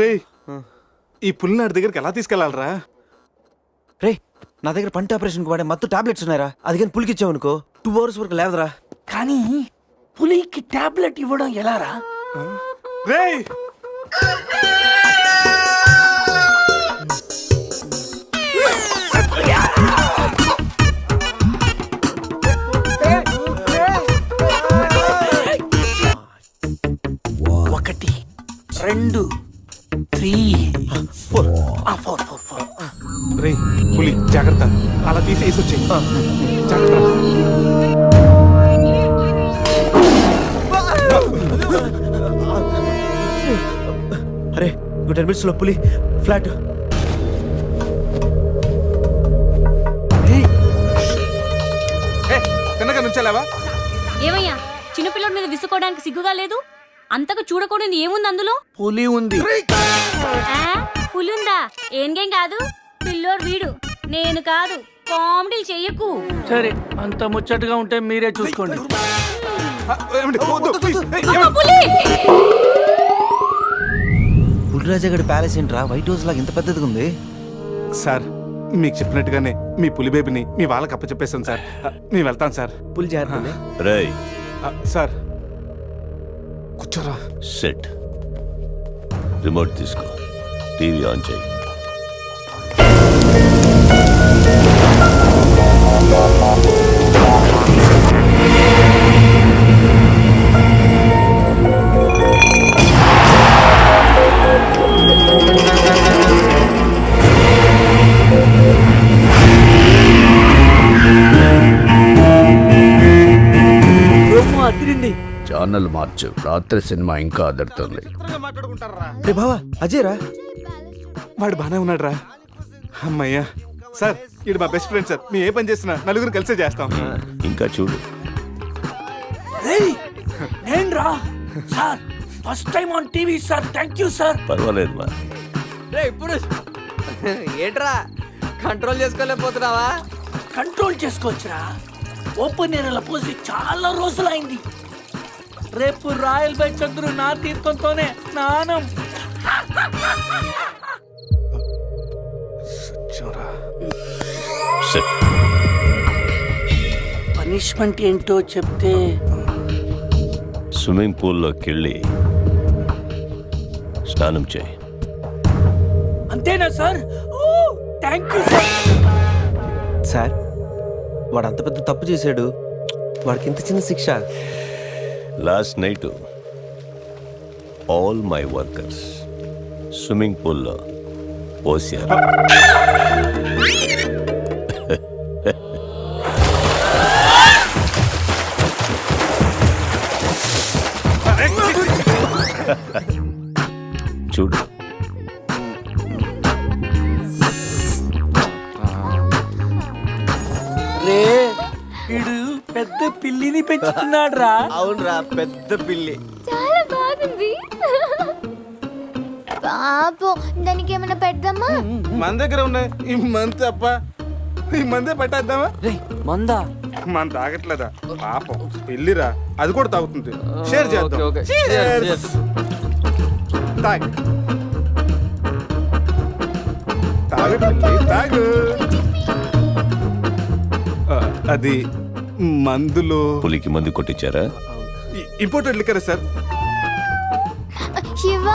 రే ఈ పులినాడి దగ్గరికి ఎలా తీసుకెళ్లాలరా? రే నా దగ్గర పంట ఆపరేషన్ వాడే మత్తు టాబ్లెట్స్ ఉన్నాయరా, అది కానీ పులికి ఇచ్చావు అనుకో 2 hours వరకు లేవదరా. కానీ పులికి టాబ్లెట్ ఇవ్వడం ఎలారా? రే ఒకటి 2 3 4 రే పులి జాగ్రత్త, అలా తీసి వేసొచ్చే జాగ్రత్త. అరే 10 minutes లో పులి ఫ్లాట్. తిన్నగా నుంచాలేవా? ఏమయ్యా చిన్నపిల్లడి మీద విసుకోవడానికి సిగ్గుగా లేదు? అంతగా చూడకూడదు ఏముంది అందులో? పులి ఉంది. పులుందా? ఏం కాదు, పిల్లోడు వీడు, నేను కాదు. కామెడీలు చెయ్యకు. సరే అంత ముచ్చటగా ఉంటే మీరే చూసుకోండి. పులిరాజగడ్ ప్యాలెస్ ఏంట్రా వైట్ హౌస్ లాగా ఇంత పెద్దదిగా ఉంది? సార్ మీకు చెప్పినట్టుగానే మీ పులి బేబీని మీ వాళ్ళకి అప్పచెప్పేస్తాను సార్. నేను వెళ్తాను సార్. పులి జాగ్రత్త. రై సార్ కూర్చోరా. సెట్ రిమోట్ తీసుకో, టీవీ ఆన్ చేయి. ఛానల్ మార్చు, రాత్రి సినిమా ఇంకా అదరుతుంది. రే బావా అజయ్ రా. వాడు బానే ఉన్నాడు రా. అమ్మయ్యా సార్, ఇది మా బెస్ట్ ఫ్రెండ్ సార్. మేము ఏ పని చేస్తున్నా నలుగురు కలిసే చేస్తాం. ఇంకా చూడు. నేను రా sir, first time on TV sir. Thank you sir. పర్వాలేదు మా. ఇప్పుడు ఏంట్రా కంట్రోల్ చేసుకోలేకపోతున్నావా? కంట్రోల్ చేసుకోవచ్చురా. ఓపెన్ ఏరియాలో పోసి చాలా రోజులైంది. రేపు రాయల్ బై చంద్రు నా తీర్థంతోనే స్నానం. సెట్. పనిష్మెంట్ ఏంటో చెప్తే. స్విమ్మింగ్ పూల్లోకి వెళ్ళి స్నానం చేయి. అంతేనా సార్? Thank you sir. సార్ వాడు అంత పెద్ద తప్పు చేశాడు, వాడికి ఇంత చిన్న శిక్ష. Last night all my workers swimming పూల్లో పోసారు. చూడు. రే ఇడు పెద్ద పిల్లిని పెంచుతున్నాడు రా. అవునరా, పెద్ద పిల్లి. చాలా బాగుంది. పాపం దానికి ఏమైనా పెడదామా? మన దగ్గర ఉన్నాయి ఈ మంత్ తప్ప, ఈ మందే పెట్టేద్దామా? మందా? మన తాగట్లేదా పాపం, పెళ్ళిరా, అది కూడా తాగుతుంది. షేర్ చేద్దాం. Cheers. తాగు తాగు పిల్లి, తాగు. అది మందులో పులికి మందు కొట్టించారా? Imported liquor sir. శివ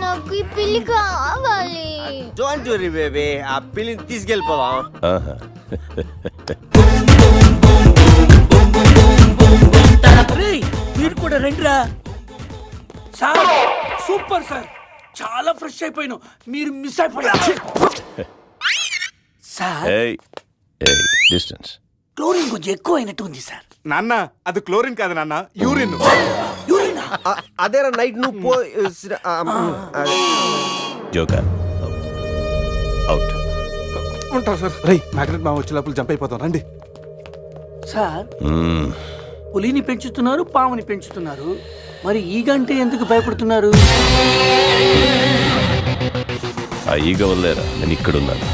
నాకు ఈ పిల్లి కావాలి. డోంట్ వరీ బేబీ, ఆ పిల్లిని తీసుకెళ్ళిపోవా. ఆహా. మీరు కూడా రండిరా. సార్ సూపర్ సార్, చాలా ఫ్రెష్ అయిపోయాను. మీరు మిస్ అయిపోయారు సార్. ఏయ్ ఏయ్ డిస్టెన్స్. క్లోరిన్ కొంచెం ఎక్కువ అయినట్టు ఉంది సార్. నాన్న అది క్లోరిన్ కాదు నాన్న, యూరిన్. యూరినా? అదేరా నైట్ నువ్వు పో. Joker out. ఉంటాం సార్. రై మ్యాగ్నెట్ మా వచ్చే లోపల జంప్ అయిపోతాం, రండి. సార్ పులిని పెంచుతున్నారు, పాముని పెంచుతున్నారు, మరి ఈగంటే ఎందుకు భయపడుతున్నారు? ఆ ఈగ వల్లేరా నేను ఇక్కడున్నాను.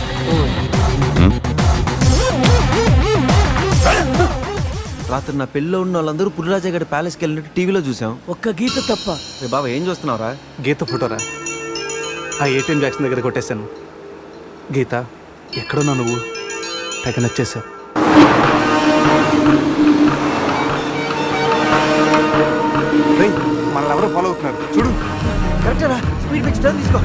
రాత్రి నా పెళ్ళిలో ఉన్న వాళ్ళందరూ పులిరాజగడ్ ప్యాలెస్కి వెళ్ళినట్టు టీవీలో చూసాం. ఒక్క గీత తప్ప. రే బాబా ఏం చూస్తున్నావురా? గీత ఫోటోరా. ఆ ఏటీఎం జాక్సన్ దగ్గర కొట్టేశాను. గీత ఎక్కడున్నా నువ్వు? తెగ నచ్చేసావు. రేయ్, మనల్ని ఎవరో ఫాలో అవుతున్నారు చూడు. కరెక్టరా? స్పీడ్ పెంచి టర్న్ తీసుకో.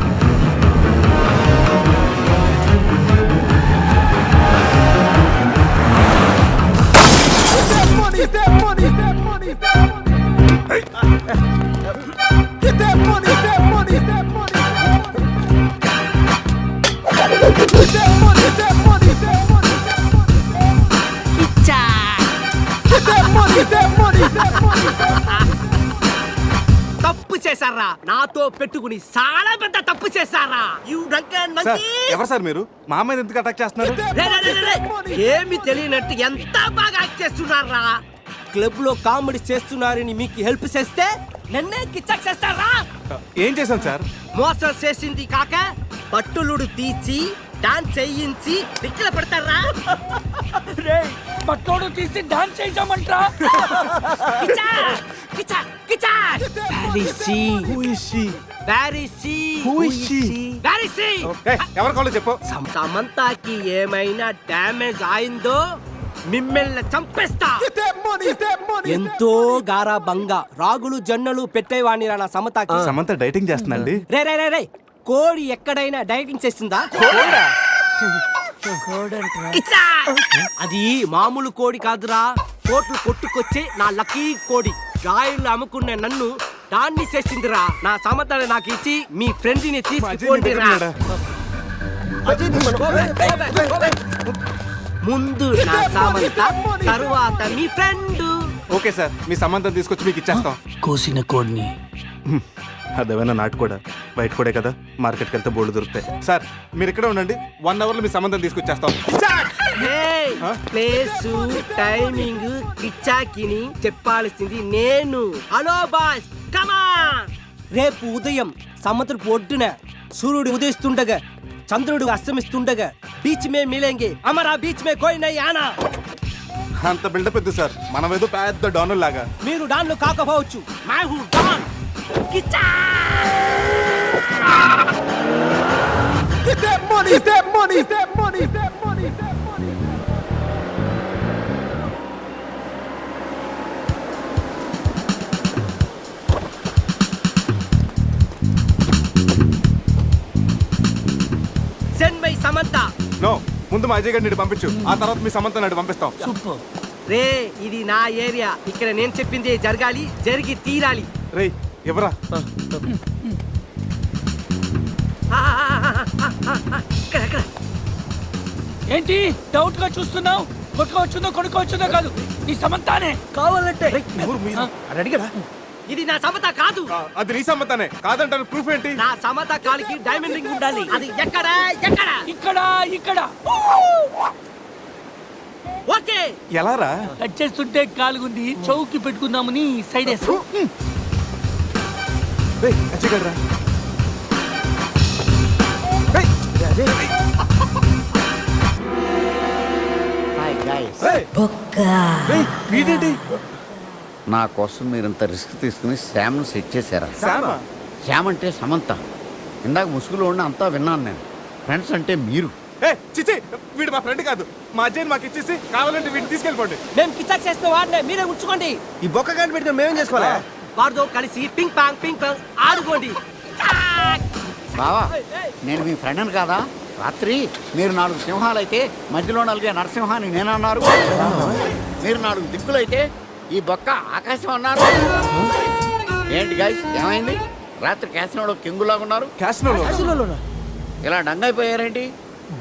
తప్పు చేశారా? నాతో పెట్టుకుని చాలా పెద్ద తప్పు చేశారా? సార్, ఎవరు సార్ మీరు? మా అమ్మాయి ఎందుకు అటాక్ చేస్తున్నారు? ఏమి తెలియనట్టు ఎంత బాగా యాక్ట్ చేస్తున్నారా? క్లబ్ లో కామెడీ చేస్తున్నారని మీకు హెల్ప్ చేస్తే నన్నే కిచ్చక్ చేస్తారా? ఏం చేశాను సార్? మోసం చేసింది కాక పట్టులుడు తీసి డాన్స్ చేయించి దిక్కుల పెడతారా? పట్టోడు తీసి డాన్స్ చేయించామంటరా? ఎవరు కావాలో చెప్పు. సమంతాకి ఏమైనా డ్యామేజ్ అయిందో మిమ్మల్ని చంపేస్తా. ఎంతో గారాబంగా రాగులు జొన్నలు పెట్టేవాణి నా సమతాకి. సమంత డైటింగ్ చేస్తుందండి. రే రే రే రే, కోడి ఎక్కడైనా డైటింగ్ చేస్తుందా? కిచ్చా! అది మామూలు కోడి కాదురా, కోట్లు కొట్టుకొచ్చే నా లక్కీ కోడి. గాయలు అమ్ముకునే నన్ను దాన్ని చేసిందిరా. నా సమతని నాకు ఇచ్చి మీ ఫ్రెండ్ ని తీసుకుపోండిరా. ముందు నా సమంత, తరువాత మీ ఫ్రెండ్. ఓకే సార్, మీ సంబంధం తీసుకొచ్చి మీకు ఇచ్చేస్తాం. కోసిన కోడిని అదేమైనా నాటు కూడా బయట కూడా కదా, మార్కెట్కి వెళ్తే బోర్డు దొరుకుతాయి. సార్ మీరు ఇక్కడే ఉండండి, 1 hour లో మీ సంబంధం తీసుకొచ్చేస్తాం. ప్లేసు టైమింగ్ కిచ్చాకిని చెప్పాల్సింది నేను. హలో బాస్, కమా. రేపు ఉదయం సముద్రపు ఒడ్డున సూర్యుడు ఉదయిస్తుండగా చంద్రుడు అస్తమిస్తుండగా బీచ్ మే మిలేంగే, అమరా బీచ్ మే కోయి నై ఆనా. అంత బిల్డప్ ఎద్దు సార్, మనం ఏదో పెద్ద డాను లాగా. మీరు డాన్లు కాకపోవచ్చు, మై హూ don. Kiccha! Send my Samantha. No, ముందు మా అజయ్ గారిని పంపించు, ఆ తర్వాత మీ సమంత నాడు పంపిస్తాం. సూపర్. రే, ఇది నా ఏరియా, ఇక్కడ నేను చెప్పింది జరగాలి, జరిగి తీరాలి. రేయ్ ఎవరా? ఇక్కడ ఏంటి డౌట్ గా చూస్తున్నావు? కొట్టుకోవచ్చుందో కొనుక్కోవచ్చుందో కాదు, నీ సమంతానే కావాలంటే. ఎవరు మీరు? అది అడిగారా? ఇది నా సమత కాదు. అది నీ సమ్మతానే కాదంటారు, ప్రూఫ్ ఏంటి? నా సమత కాలికి డైమండ్ రింగ్ ఉండాలి. అది ఎక్కడ? ఎక్కడ? ఇక్కడ ఇక్కడ ఓకే. ఎలారా? కట్ చేస్తుంటే కాలుగుంది, చౌకి పెట్టుకుందామని సైడ్ వేసు. రేయ్ అజయ్ గారు రా. వీడేంటి? నా కోసం మీరు ఇంత రిస్క్ తీసుకుని శ్యామ్ను సెట్ చేశారా? శ్యామా? శ్యామ్ అంటే సమంత. ఇందాక ముసుగులో ఉన్న అంతా విన్నాను నేను. ఫ్రెండ్స్ అంటే మీరు. చిచి, వీడు మా ఫ్రెండ్ కాదు. మా అజయ్ మాకు ఇచ్చేసి కావాలంటే వీడిని తీసుకెళ్ళిపోండి. మేము కిచాక్ చేస్తే వాడినే మీరే ఉంచుకోండి. ఈ బొక్క గంట పెట్టుకుని మేమేం చేసుకోవాలా? వాడితో కలిసి పింక్ పాంగ్ ఆడుకోండి. బావా, నేను మీ ఫ్రెండ్ అని కాదా? రాత్రి మీరు 4 సింహాలైతే మధ్యలో నలిగే నరసింహాన్ని నేనన్నారు. మీరు 4 దిక్కులైతే ఈ బొక్క ఆకాశం అన్నారు. ఏంటి గైస్, ఏమైంది? రాత్రి క్యాసినోలో కింగులాగా ఉన్నారు. క్యాసినోలో ఇలా డంగైపోయారేంటి?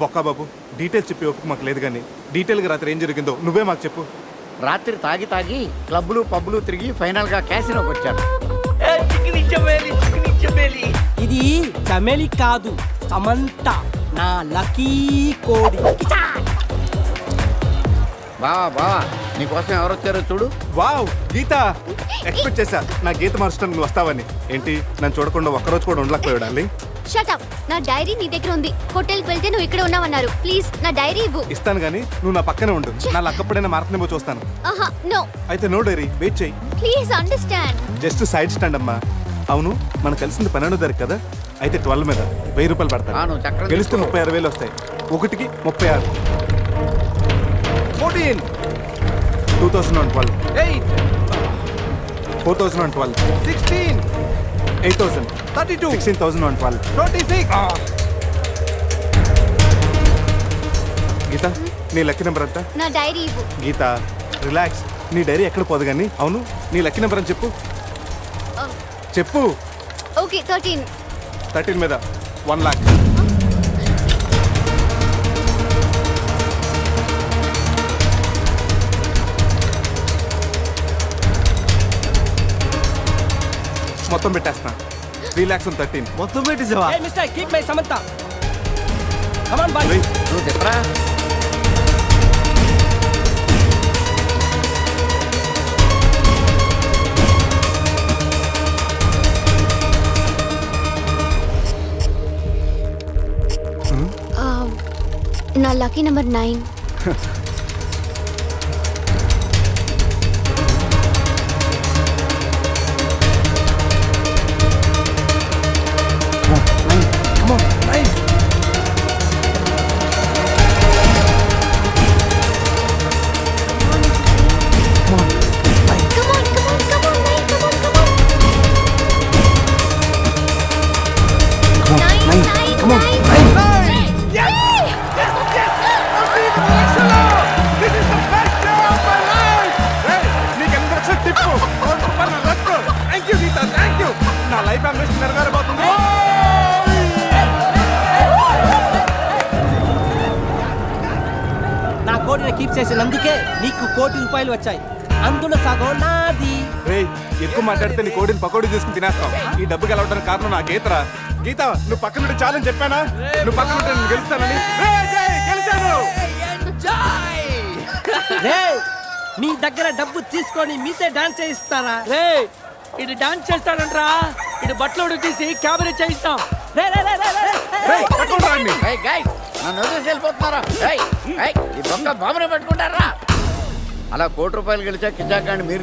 బొక్క బాబు, డీటెయిల్స్ చెప్పి ఒప్పుకు మాకు లేదు, కానీ డీటెయిల్గా రాత్రి ఏం జరిగిందో నువ్వే మాకు చెప్పు. రాత్రి తాగి క్లబ్లు పబ్లు తిరిగి ఫైనల్ గా క్యాసినోకి వచ్చారు. ఇది చమేలి కాదు, సమంత, నా లక్కీ కోడి. బావా నీకోసం ఎవరు వచ్చారో చూడు. వావ్, గీత! ఎక్స్పెక్ట్ చేశా నా గీత మార్చడానికి నువ్వు వస్తావని. ఏంటి, నన్ను చూడకుండా ఒక్కరోజు కూడా ఉండలేకపోయాడు డార్లింగ్. Shut up. నా డైరీ నీ దగ్గర ఉంది. హోటల్కి వెళ్తే నువ్వు ఇక్కడ ఉన్నావన్నారు. ప్లీజ్ నా డైరీ ఇవ్వు. ఇస్తాను కానీ నువ్వు నా పక్కనే ఉండు. నా లక్కప్పుడైనా మారుతుందేమో చూస్తాను. ఆహా, నో. అయితే నో డైరీ, వెయిట్ చెయ్యి. Please understand. Just side stand అమ్మా. అవును, మనం కలిసింది 12వ తారీఖు కదా, అయితే 12 మీద 1000 రూపాయలు ఆ, పడతాను. నువ్వు చక్రం గెలిస్తే తీసుకో. 36,000 వస్తాయి. ఒకటికి 36. 14 2012. 8 4012. 16 8000. 32 16,012. 26 గీత నీ లక్కీ నెంబర్ ఎంత? నా డైరీ ఇవ్వు. గీత రిలాక్స్. నీ డైరీ ఎక్కడ పోదు కానీ. అవును నీ లక్కీ నెంబర్ అని చెప్పు. చెప్పు. ఓకే 13. 13 మీద 1 లాక్. మొత్తం పెట్టేస్తున్నా. 3 lakhs on 13. మొత్తం పెట్టేసావా? Hey, mister, keep my Samantha. Come on, boy. రేయ్, నువ్వు చెప్పరా నా లక్కీ నెంబర్ 9. రేయ్, నీకు ఎంత వచ్చిన టిప్పు? 1 రూపాయలు నా luck. Thank you, Geetha, thank you. నా లైఫ్ అంబిషన్ నెరవేరబోతుంది. నా కోటిని కీప్ చేసినందుకే నీకు ₹1 కోటి వచ్చాయి. అందులో సగం నాది. రేయ్, ఎక్కువ మాట్లాడితే నీ కోడిని పకోడీ చేసుకుని తినేస్తాం. ఈ డబ్బు గెలవడానికి కారణం నా గీతరా. గీత నువ్వు పక్కన ఉంటే చాలని చెప్పానా? నువ్వు పక్కన ఉంటే నేను గెలుస్తానని. రేయ్, జై, గెలిచాను. రేయ్, మీ దగ్గర డబ్బు తీసుకొని మీతో డాన్స్ చేయిస్తారా? రే ఇది డాన్స్ చేస్తాడంట్రా. ఇది బట్టలు తీసి క్యాబరే చేయిస్తాం. రే రే రే రే రే. రేయ్, పట్టుకోండి రాండి. ఏయ్ గైస్ నన్ను వదిలేసి వెళ్ళిపోతున్నారా? ఏయ్, ఏయ్, ఈ బొక్క బాబునే పట్టుకుంటారా? అలా ₹1 కోటి గెలిచా కిచాక్ గాని మీరు